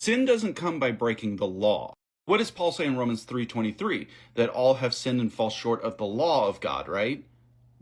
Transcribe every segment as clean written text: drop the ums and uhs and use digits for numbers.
Sin doesn't come by breaking the law. What does Paul say in Romans 3:23? That all have sinned and fall short of the law of God, right?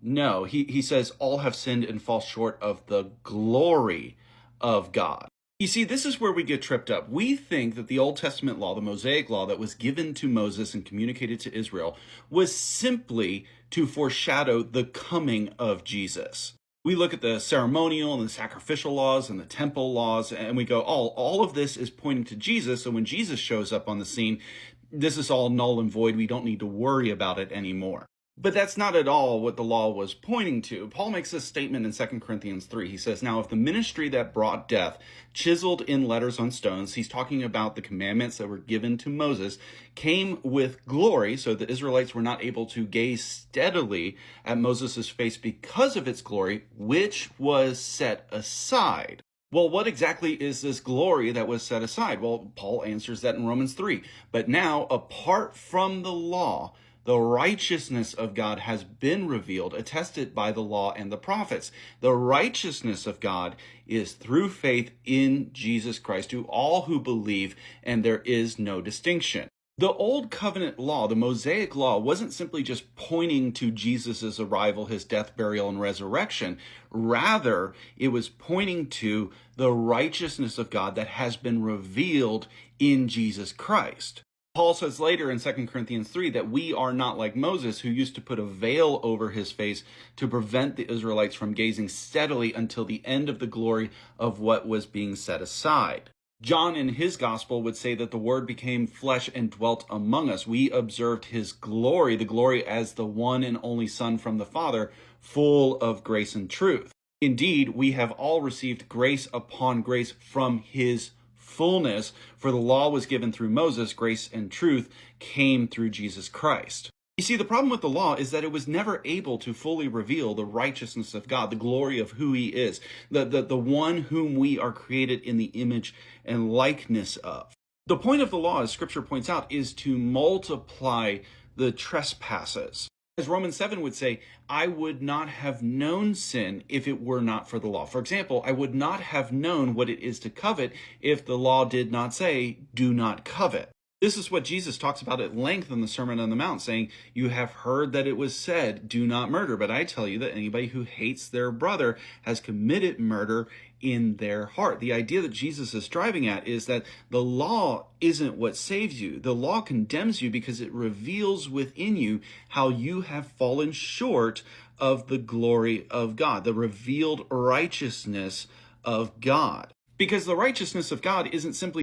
No, he says all have sinned and fall short of the glory of God. You see, this is where we get tripped up. We think that the Old Testament law, the Mosaic law that was given to Moses and communicated to Israel, was simply to foreshadow the coming of Jesus. We look at the ceremonial and the sacrificial laws and the temple laws, and we go, all of this is pointing to Jesus. So when Jesus shows up on the scene, this is all null and void. We don't need to worry about it anymore. But that's not at all what the law was pointing to. Paul makes this statement in 2 Corinthians 3. He says, now if the ministry that brought death, chiseled in letters on stones, he's talking about the commandments that were given to Moses, came with glory, so the Israelites were not able to gaze steadily at Moses' face because of its glory, which was set aside. Well, what exactly is this glory that was set aside? Well, Paul answers that in Romans 3. But now, apart from the law, the righteousness of God has been revealed, attested by the law and the prophets. The righteousness of God is through faith in Jesus Christ to all who believe, and there is no distinction. The Old Covenant law, the Mosaic law, wasn't simply just pointing to Jesus' arrival, his death, burial, and resurrection. Rather, it was pointing to the righteousness of God that has been revealed in Jesus Christ. Paul says later in 2 Corinthians 3 that we are not like Moses, who used to put a veil over his face to prevent the Israelites from gazing steadily until the end of the glory of what was being set aside. John in his gospel would say that the word became flesh and dwelt among us. We observed his glory, the glory as the one and only Son from the Father, full of grace and truth. Indeed, we have all received grace upon grace from his fullness, for the law was given through Moses, grace and truth came through Jesus Christ. You see, the problem with the law is that it was never able to fully reveal the righteousness of God, the glory of who he is, the one whom we are created in the image and likeness of. The point of the law, as Scripture points out, is to multiply the trespasses. As Romans 7 would say, I would not have known sin if it were not for the law. For example, I would not have known what it is to covet if the law did not say, do not covet. This is what Jesus talks about at length in the Sermon on the Mount, saying, you have heard that it was said, do not murder. But I tell you that anybody who hates their brother has committed murder in their heart. The idea that Jesus is driving at is that the law isn't what saves you. The law condemns you because it reveals within you how you have fallen short of the glory of God, the revealed righteousness of God. Because the righteousness of God isn't simply